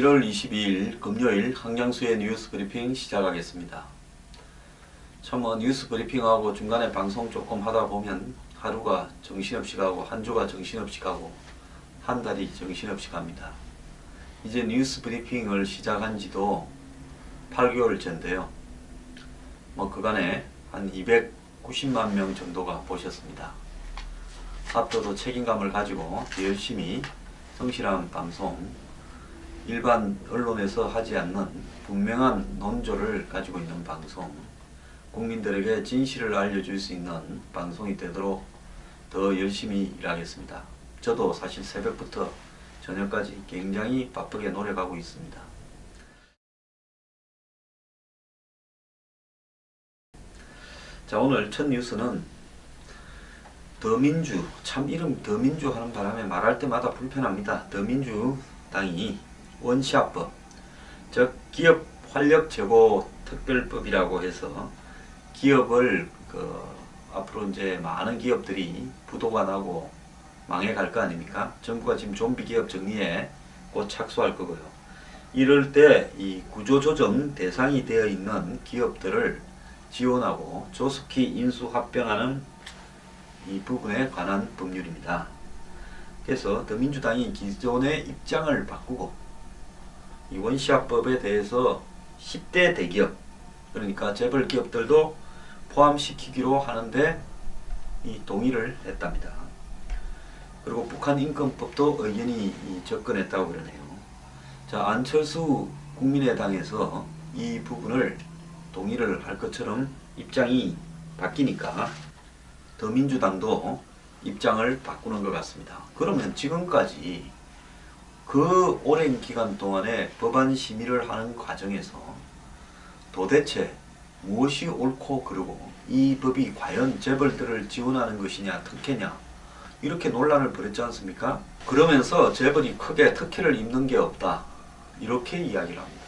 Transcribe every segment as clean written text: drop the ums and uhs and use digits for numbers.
1월 22일 금요일 한경수의 뉴스 브리핑 시작하겠습니다. 참 뉴스 브리핑하고 중간에 방송 조금 하다 보면 하루가 정신없이 가고 한 주가 정신없이 가고 한 달이 정신없이 갑니다. 이제 뉴스 브리핑을 시작한 지도 8개월째인데요. 그간에 한 290만 명 정도가 보셨습니다. 앞으로도 책임감을 가지고 열심히 성실한 방송, 일반 언론에서 하지 않는 분명한 논조를 가지고 있는 방송, 국민들에게 진실을 알려줄 수 있는 방송이 되도록 더 열심히 일하겠습니다. 저도 사실 새벽부터 저녁까지 굉장히 바쁘게 노력하고 있습니다. 자, 오늘 첫 뉴스는 더민주, 참 이름 더민주 하는 바람에 말할 때마다 불편합니다. 더민주당이 원시합법, 즉 기업 활력 제고 특별법이라고 해서 기업을 앞으로 이제 많은 기업들이 부도가 나고 망해갈 거 아닙니까? 정부가 지금 좀비 기업 정리에 곧 착수할 거고요. 이럴 때 이 구조조정 대상이 되어 있는 기업들을 지원하고 조속히 인수합병하는 이 부분에 관한 법률입니다. 그래서 더민주당이 기존의 입장을 바꾸고 이 원시합법에 대해서 10대 대기업, 그러니까 재벌 기업들도 포함시키기로 하는데 이 동의를 했답니다. 그리고 북한 인권법도 의견이 접근했다고 그러네요. 자, 안철수 국민의당에서 이 부분을 동의를 할 것처럼 입장이 바뀌니까 더민주당도 입장을 바꾸는 것 같습니다. 그러면 지금까지 그 오랜 기간 동안에 법안 심의를 하는 과정에서 도대체 무엇이 옳고 그르고 이 법이 과연 재벌들을 지원하는 것이냐 특혜냐 이렇게 논란을 벌였지 않습니까? 그러면서 재벌이 크게 특혜를 입는 게 없다 이렇게 이야기를 합니다.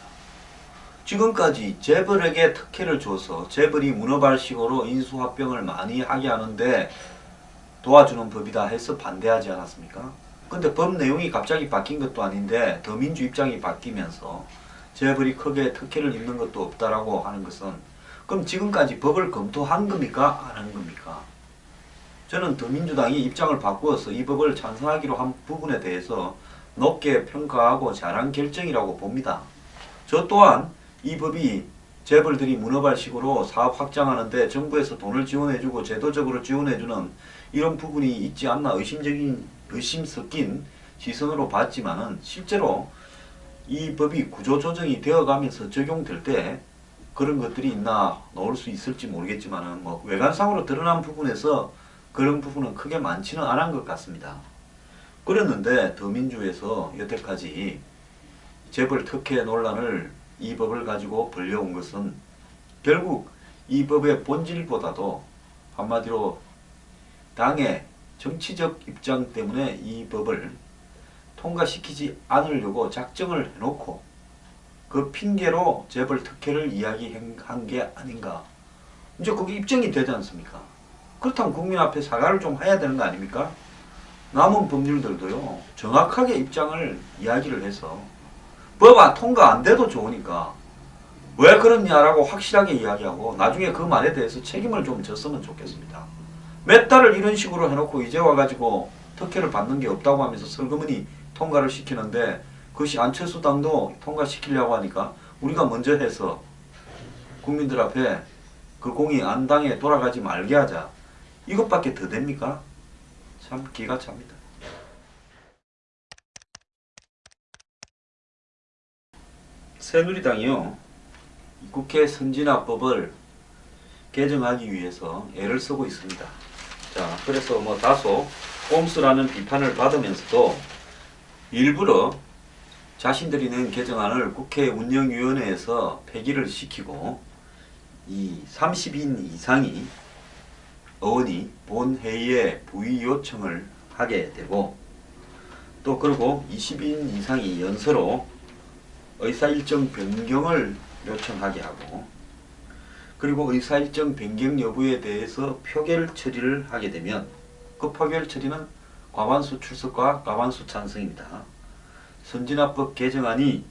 지금까지 재벌에게 특혜를 줘서 재벌이 문어발식으로 인수합병을 많이 하게 하는데 도와주는 법이다 해서 반대하지 않았습니까? 근데 법 내용이 갑자기 바뀐 것도 아닌데 더민주 입장이 바뀌면서 재벌이 크게 특혜를 입는 것도 없다라고 하는 것은 그럼 지금까지 법을 검토한 겁니까? 안 한 겁니까? 저는 더민주당이 입장을 바꾸어서 이 법을 찬성하기로 한 부분에 대해서 높게 평가하고 잘한 결정이라고 봅니다. 저 또한 이 법이 재벌들이 문어발식으로 사업 확장하는데 정부에서 돈을 지원해주고 제도적으로 지원해주는 이런 부분이 있지 않나 의심 섞인 시선으로 봤지만은 실제로 이 법이 구조조정이 되어가면서 적용될 때 그런 것들이 있나 나올 수 있을지 모르겠지만은 외관상으로 드러난 부분에서 그런 부분은 크게 많지는 않은 것 같습니다. 그랬는데 더민주에서 여태까지 재벌 특혜 논란을 이 법을 가지고 벌려온 것은 결국 이 법의 본질보다도 한마디로 당의 정치적 입장 때문에 이 법을 통과시키지 않으려고 작정을 해놓고 그 핑계로 재벌 특혜를 이야기한 게 아닌가. 이제 그게 입증이 되지 않습니까? 그렇다면 국민 앞에 사과를 좀 해야 되는 거 아닙니까? 남은 법률들도요 정확하게 입장을 이야기를 해서 법안 통과 안 돼도 좋으니까 왜 그러냐라고 확실하게 이야기하고 나중에 그 말에 대해서 책임을 좀 졌으면 좋겠습니다. 몇 달을 이런 식으로 해놓고 이제 와가지고 특혜를 받는 게 없다고 하면서 슬그머니 통과를 시키는데 그것이 안철수 당도 통과시키려고 하니까 우리가 먼저 해서 국민들 앞에 그 공이 안당에 돌아가지 말게 하자. 이것밖에 더 됩니까? 참 기가 찹니다. 새누리당이요 국회 선진화법을 개정하기 위해서 애를 쓰고 있습니다. 자, 그래서 다소 꼼수라는 비판을 받으면서도 일부러 자신들이 낸 개정안을 국회 운영위원회에서 폐기를 시키고 이 30인 이상이 의원이 본회의에 부의 요청을 하게 되고 또 그리고 20인 이상이 연서로 의사일정 변경을 요청하게 하고 그리고 의사일정 변경 여부에 대해서 표결 처리를 하게 되면 그 표결 처리는 과반수 출석과 과반수 찬성입니다. 선진화법 개정안이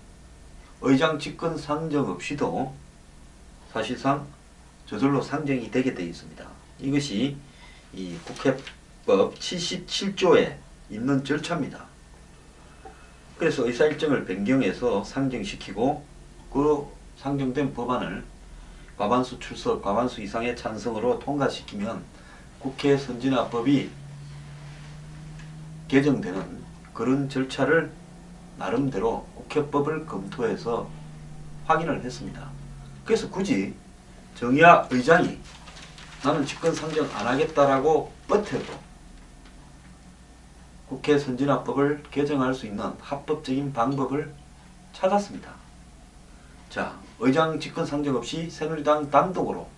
의장 직권 상정 없이도 사실상 저절로 상정이 되게 되어 있습니다. 이것이 이 국회법 77조에 있는 절차입니다. 그래서 의사일정을 변경해서 상정시키고 그 상정된 법안을 과반수 출석, 과반수 이상의 찬성으로 통과시키면 국회 선진화법이 개정되는 그런 절차를 나름대로 국회법을 검토해서 확인을 했습니다. 그래서 굳이 정의화 의장이 나는 직권 상정 안 하겠다라고 버텨도 국회 선진화법을 개정할 수 있는 합법적인 방법을 찾았습니다. 자, 의장 직권 상정 없이 새누리당 단독으로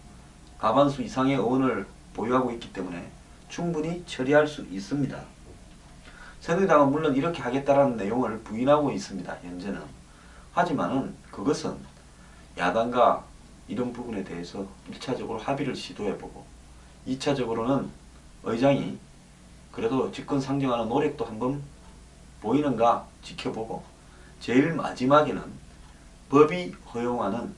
과반수 이상의 의원을 보유하고 있기 때문에 충분히 처리할 수 있습니다. 새누리당은 물론 이렇게 하겠다라는 내용을 부인하고 있습니다. 현재는. 하지만은 그것은 야당과 이런 부분에 대해서 1차적으로 합의를 시도해보고 2차적으로는 의장이 그래도 직권 상정하는 노력도 한번 보이는가 지켜보고 제일 마지막에는 법이 허용하는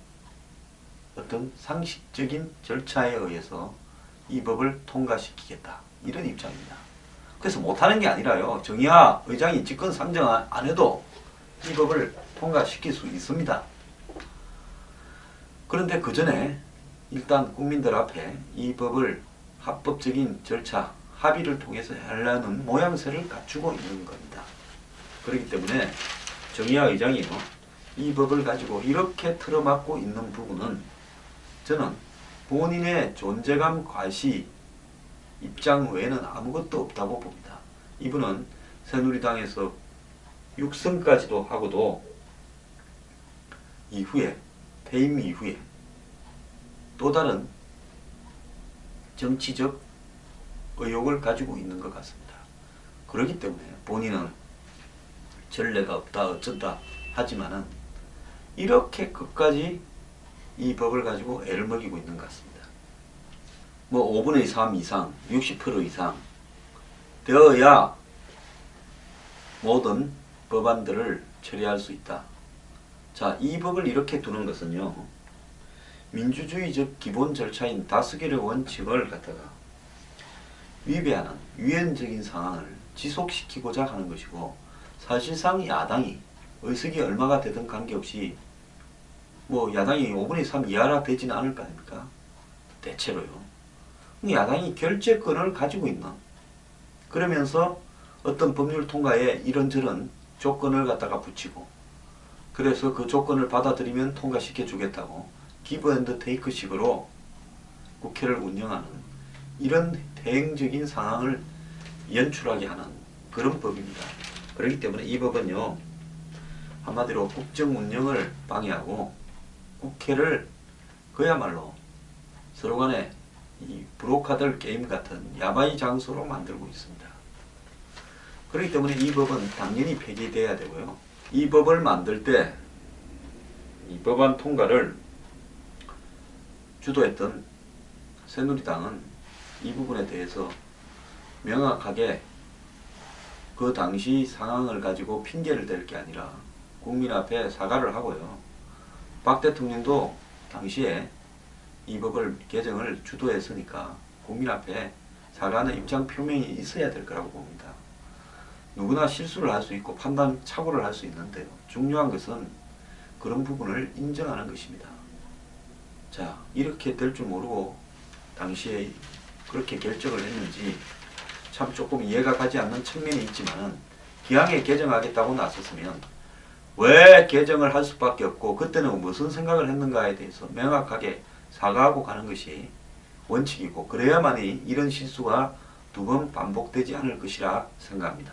어떤 상식적인 절차에 의해서 이 법을 통과시키겠다. 이런 입장입니다. 그래서 못하는 게 아니라요. 정의화 의장이 직권 상정 안 해도 이 법을 통과시킬 수 있습니다. 그런데 그 전에 일단 국민들 앞에 이 법을 합법적인 절차, 합의를 통해서 하려는 모양새를 갖추고 있는 겁니다. 그렇기 때문에 정의화 의장이 이 법을 가지고 이렇게 틀어막고 있는 부분은 저는 본인의 존재감 과시 입장 외에는 아무것도 없다고 봅니다. 이분은 새누리당에서 육선까지도 하고도 이후에 퇴임 이후에 또 다른 정치적 의욕을 가지고 있는 것 같습니다. 그렇기 때문에 본인은 전례가 없다 어쩐다 하지만은 이렇게 끝까지 이 법을 가지고 애를 먹이고 있는 것 같습니다. 뭐 5분의 3 이상, 60% 이상 되어야 모든 법안들을 처리할 수 있다. 자, 이 법을 이렇게 두는 것은요. 민주주의적 기본 절차인 다수결의 원칙을 갖다가 위배하는 유연적인 상황을 지속시키고자 하는 것이고 사실상 야당이 의석이 얼마가 되든 관계없이 뭐 야당이 5분의 3 이하라 되지는 않을 거 아닙니까? 대체로요. 야당이 결재권을 가지고 있는 그러면서 어떤 법률 통과에 이런저런 조건을 갖다가 붙이고 그래서 그 조건을 받아들이면 통과시켜 주겠다고 기브 앤드 테이크 식으로 국회를 운영하는 이런 대행적인 상황을 연출하게 하는 그런 법입니다. 그렇기 때문에 이 법은요 한마디로 국정 운영을 방해하고 국회를 그야말로 서로 간에 이 브로카들 게임 같은 야바이 장소로 만들고 있습니다. 그렇기 때문에 이 법은 당연히 폐기돼야 되고요. 이 법을 만들 때 이 법안 통과를 주도했던 새누리당은 이 부분에 대해서 명확하게 그 당시 상황을 가지고 핑계를 댈 게 아니라 국민 앞에 사과를 하고요. 박 대통령도 당시에 이 법을 개정을 주도했으니까 국민 앞에 사과하는 입장 표명이 있어야 될 거라고 봅니다. 누구나 실수를 할 수 있고 판단 착오를 할 수 있는데요. 중요한 것은 그런 부분을 인정하는 것입니다. 자, 이렇게 될 줄 모르고 당시에 그렇게 결정을 했는지 참 조금 이해가 가지 않는 측면이 있지만 기왕에 개정하겠다고 나섰으면 왜 개정을 할 수밖에 없고 그때는 무슨 생각을 했는가에 대해서 명확하게 사과하고 가는 것이 원칙이고 그래야만이 이런 실수가 두 번 반복되지 않을 것이라 생각합니다.